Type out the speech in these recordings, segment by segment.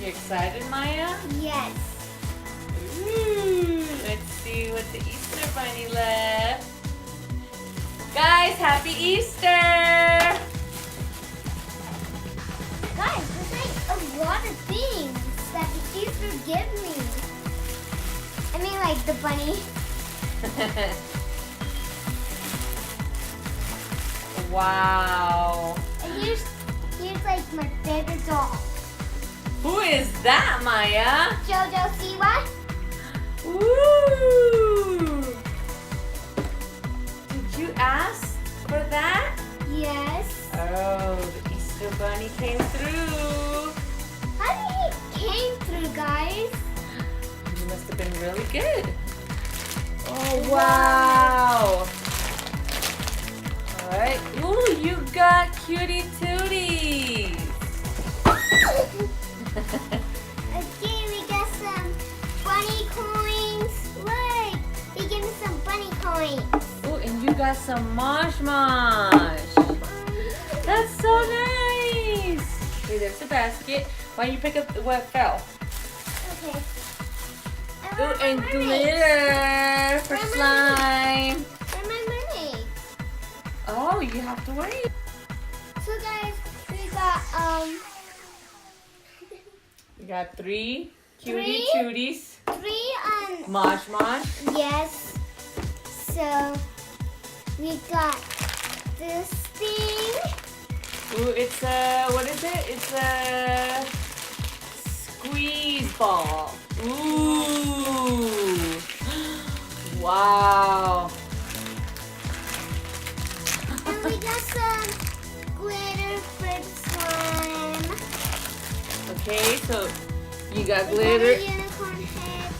excited, Maya? Yes. Ooh, let's see what the Easter Bunny left. Guys, happy Easter! Guys, there's like a lot of things that the Easter give me. I mean, like the bunny. Wow. And here's like my favorite doll. Who is that, Maya? Jojo, see what? Woo! Did you ask for that? Yes. Oh, the Easter Bunny came through. How did he came through, guys? You must have been really good. Oh, wow. All right. Ooh, you got cutie tooties. Okay, we got some bunny coins. Look, he gave me some bunny coins. Ooh, and you got some mosh mosh. That's so nice. Okay, there's the basket. Why don't you pick up what fell? Okay. Ooh, and glitter for slime. Where are my mermaids? Oh, you have to wait. So guys, we got We got three cutie Three? tooties. 3 Mosh mosh. yes. So we got this thing. Ooh, it's a, what is it? It's a squeeze ball. Ooh. Wow. And we got some glitter for the slime. Okay, so you got We got a glitter. unicorn head.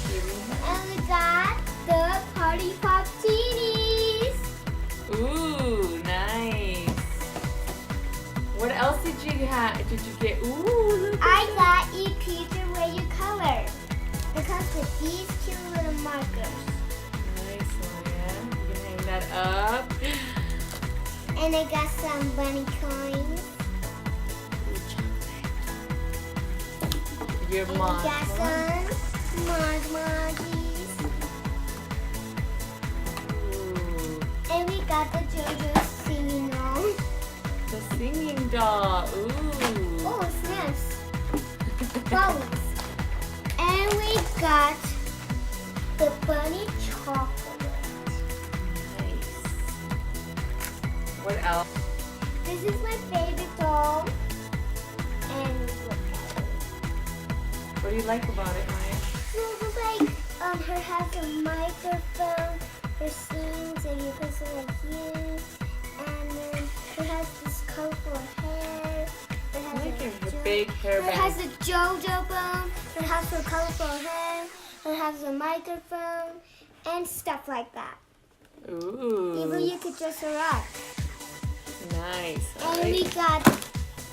Here we And we got the party pop teenies. have- Ooh, nice. What else did you have? Did you get? Ooh, look at I that. got a picture where you color. It comes with these cute little markers. Nice, Maya. You can hang that up. And I got some bunny coins. Ooh, chocolate. Your And we mom. got some Moggies. Ooh, And we got the JoJo singing on. the singing doll. Ooh. Oh, snaps. Bubbles. And we got the bunny chocolate. Nice. What else? This is my favorite doll. And look at it. What do you like about it, Maya? So it looks like her has a microphone, her sings, and you put some like here. And then it has this colorful hair. It I has like your Jo- big It hairband. has a JoJo bone. It has her colorful hair. It has a microphone and stuff like that. Ooh. Even you could dress her up. Nice. And we got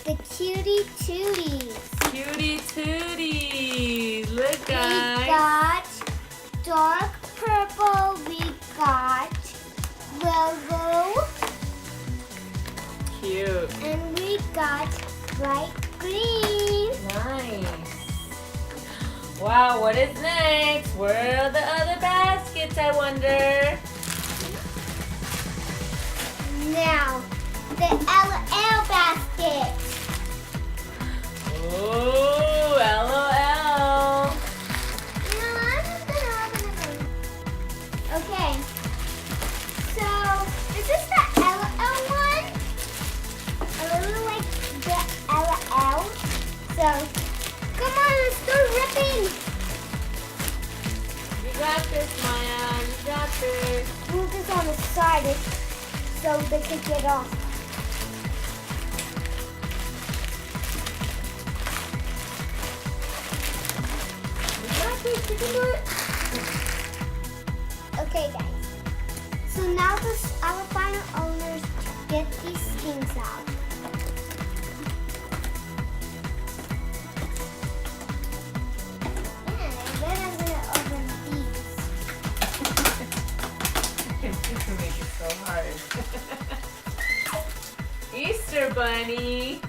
the cutie tooties. Cutie tooties. Look, We guys. got dark purple. We got logo. Cute. And we got bright green. Nice. Wow, what is next? Where are the other baskets, I wonder? Now, the LL basket. Oh, LOL. No, I'm just gonna open them. Okay. So, this is the LL one. A little like the LL. So, come on, let's start ripping. You got this, Maya. You got this. Move this on the side so they can get off. You got this. You can do it. Okay, guys. So now our final owners get these things out. And then I'm gonna open these. You make it so hard. Easter Bunny.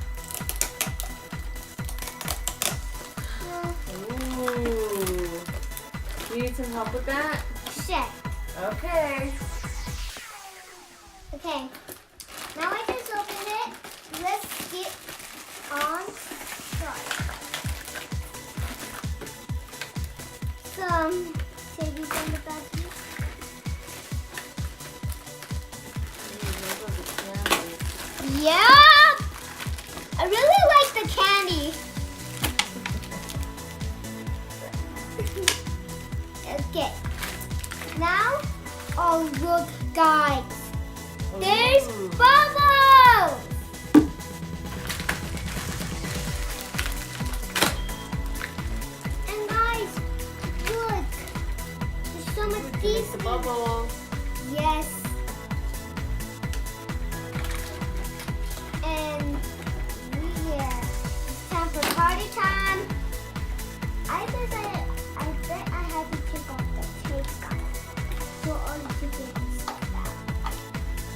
You need some help with that? Sure. Okay. Okay. Now I just opened it. Let's get on started. Some savings on the baggie. Yeah! I really like the candy. Okay. Now, oh look guys. There's bubbles! And guys, look. There's so much these The bubbles. Yes. And yeah, it's time for party time. I bet I had to take off the tape, guys. So all the chicken stuff out.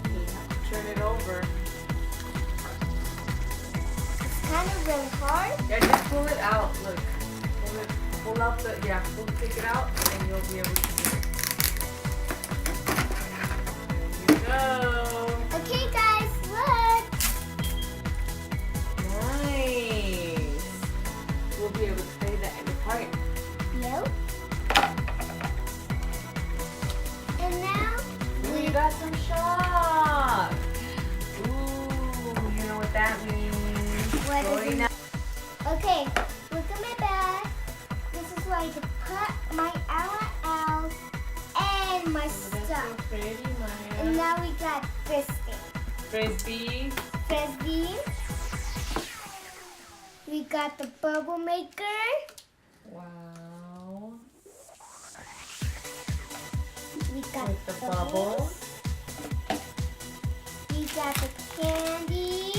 You have to turn it over. It's kind of really hard. Yeah, just pull it out. Look. Pull out the, take it out and you'll be able to do it. There you go. Okay, guys, look. Nice. We'll be able to play that in the park. Yep. And now Ooh, you got some shock. Ooh, you know what that means. What is Going it? out. Okay, look at my bag. This is where I can put my LOL and my That's so stuff. pretty, And Maya. now we got Frisbee. Frisbee. Frisbee. We got the bubble maker. Wow. We got With the bubbles. We got the candy.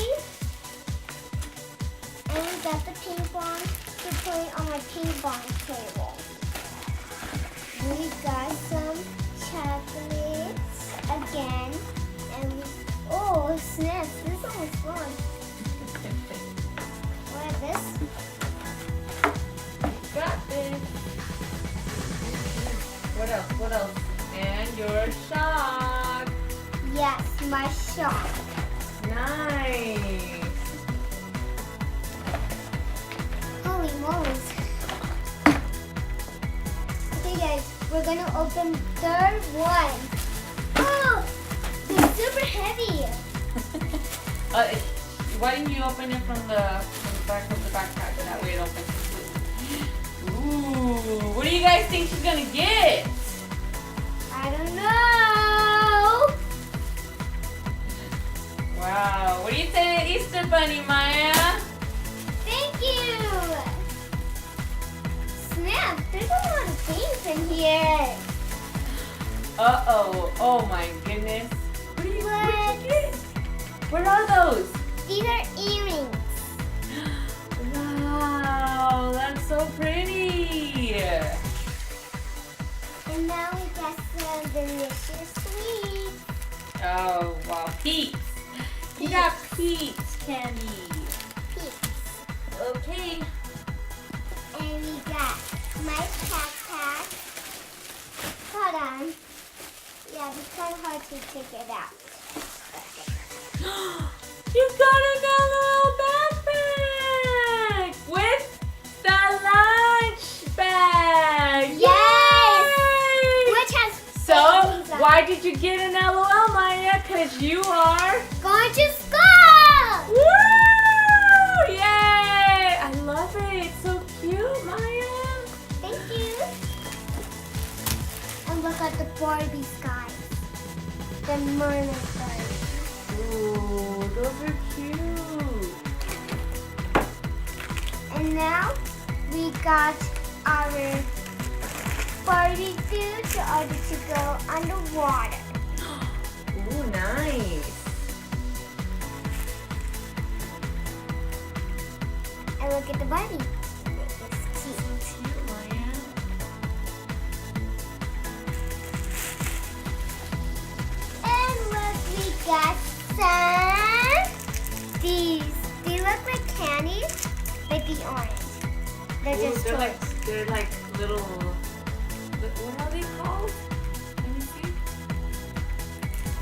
And we got the ping pong to play on my ping pong table. We got some chocolates again. And we, oh, snaps. This one was fun. What is this? Got this. What else? What else? And your shock. Yes, my shop. Nice. Holy moly. Okay guys, we're gonna open third one. Oh, it's super heavy. Why didn't you open it from the back of the backpack? That way it opens. Ooh, what do you guys think she's gonna get? I don't know. Wow, what do you say to Easter Bunny, Maya? Thank you. Snap, there's a lot of things in here. Uh-oh, oh my goodness. What did you get? What are those? These are earrings. Wow, that's so pretty. And now we got some delicious sweets. Oh, wow, Peeps. You got Peeps candy. Peeps. Okay. And we got my backpack. Hold on. Yeah, it's kind of hard to take it out. You got another backpack with the lunch bag. Yes! Yay! Which has So, things on why did you get an LOL, Maya? Because you are... going to school! Woo! Yay! I love it. It's so cute, Maya. Thank you. And look at the Barbie skies. The mermaid Barbie. Ooh, those are cute. And now we got our Barbie suits in order to go underwater. Ooh, nice. And look at the Barbie. It's cute. Cute, Maya. And look, we got some. These. They look like candies, but the orange. They're Ooh, just they're toys. like little What are they called? Let me see.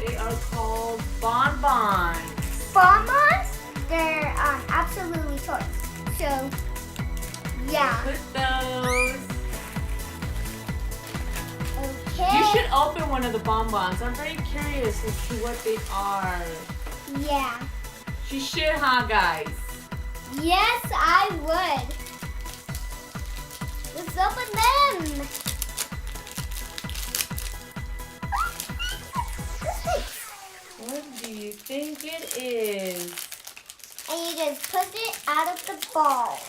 They are called bonbons. Bonbons? They're absolutely toys. So, yeah. Put those. Okay. You should open one of the bonbons. I'm very curious as to what they are. Yeah. She should, huh, guys? Yes, I would. Let's open them. What do you think it is? And you just put it out of the ball,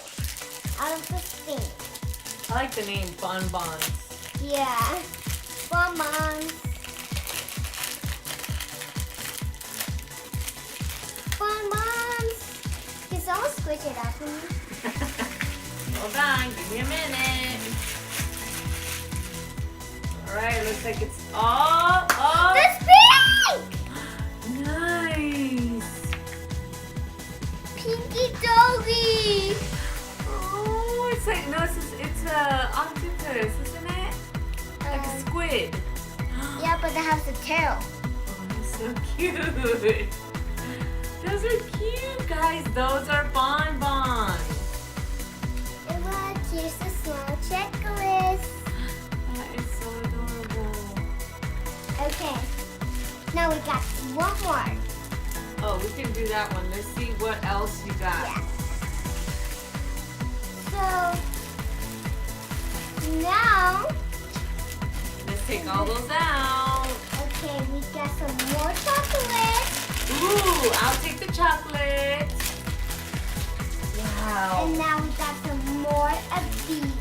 out of the thing. I like the name bonbons. Yeah. Bonbons. Bonbons. Can someone squish it out for me? Hold on, give me a minute. All right, looks like it's all up. It's pink! Nice. Pinky doggy. Oh, it's like no, it's a octopus, isn't it? Like a squid. Yeah, but it has a tail. Oh, that's so cute. Those are cute, guys. Those are bonbons. And look, here's the small checklist. That is so adorable. Okay. Now we got one more. Oh, we can do that one. Let's see what else you got. Yeah. So now, Let's take all those out. okay, we got some more chocolate. Ooh, I'll take the chocolate. Wow. And now we got some more of these.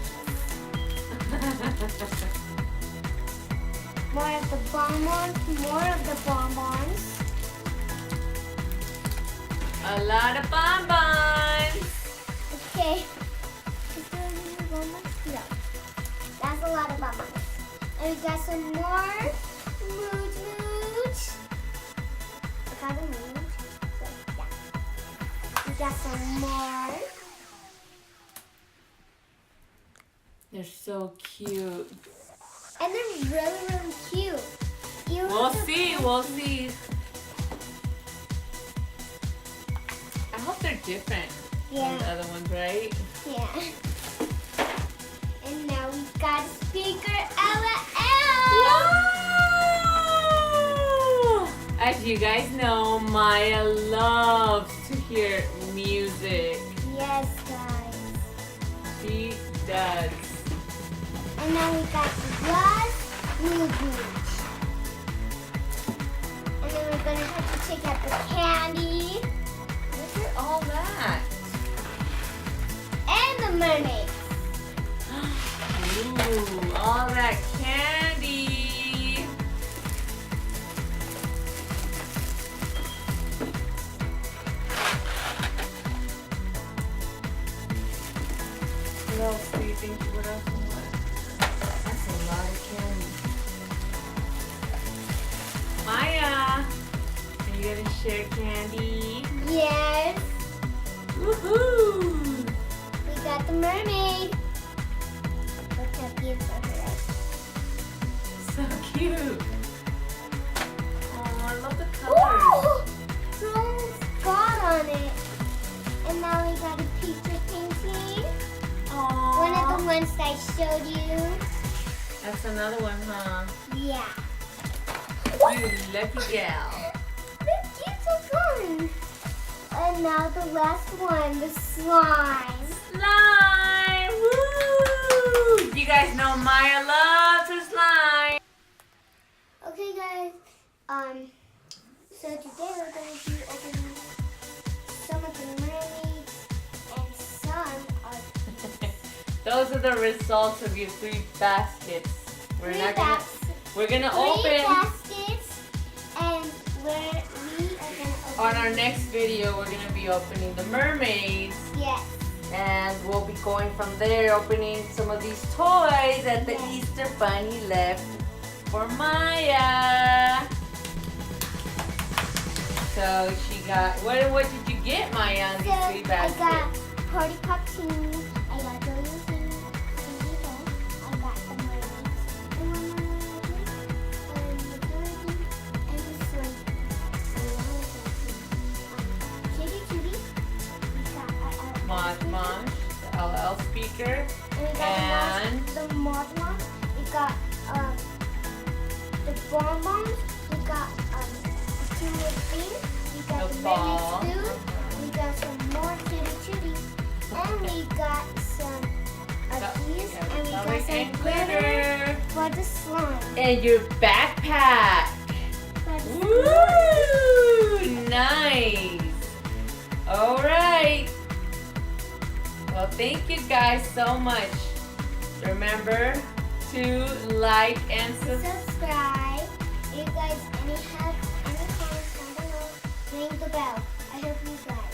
More of the bonbons, more of the bonbons. A lot of bonbons. Okay. Is there any more bonbons? No. That's a lot of bonbons. And we got some more mooch. I got a mooch. So, yeah. We got some more. They're so cute. And they're really, really cute. Even We'll the see, we'll see. I hope they're different from the Yeah. other ones, right? Yeah. And now we got a speaker LL. Wow! As you guys know, Maya loves to hear music. Yes, guys. She does. And now we got the glass blue boots. And then we're gonna have to take out the candy Look at all that. and the mermaid. Ooh, all that candy. What else do you think? What else? That's a lot of candy. Maya, are you gonna share candy? Yes. Woohoo! We got the mermaid. Look how beautiful her is. So cute. Oh, I love the colors. Ooh! Rose got on it. And now we got a picture painting. Aww. One of the ones that I showed you. That's another one, huh? Yeah. You lucky gal. They're cute, so fun. And now the last one, the slime. Slime! Woo! You guys know Maya loves her slime. Okay, guys. So today we're going to be opening some of the mermaids and some of Those are the results of your 3 baskets. We're three not gonna. baskets. We're gonna Three open. baskets, and we are gonna open. On our next video, we're gonna be opening the mermaids. Yes. And we'll be going from there, opening some of these toys that the Yes. Easter Bunny left for Maya. So she got, what did you get, Maya, on So these 3 I baskets? got party pop teeny. I got Dodo teeny. I got the mermaids. Mosh Mosh, the LL speaker. And we got the Mosh Mosh. We got the bonbons. We got the two things. We got the ball. mini stew. We got some more chitty. And we got some these. And we got some glitter for the slime. And your backpack. Woo! Nice. All right. Well, thank you guys so much. Remember to like and subscribe. If you guys have any comments down below, ring the bell. I hope you guys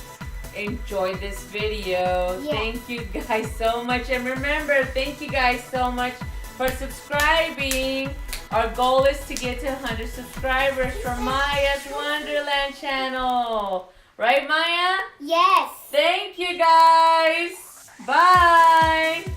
enjoy this video. Yeah. Thank you guys so much. And remember, thank you guys so much for subscribing. Our goal is to get to 100 subscribers for Maya's Wonderland channel. Right, Maya? Yes. Thank you guys. Bye.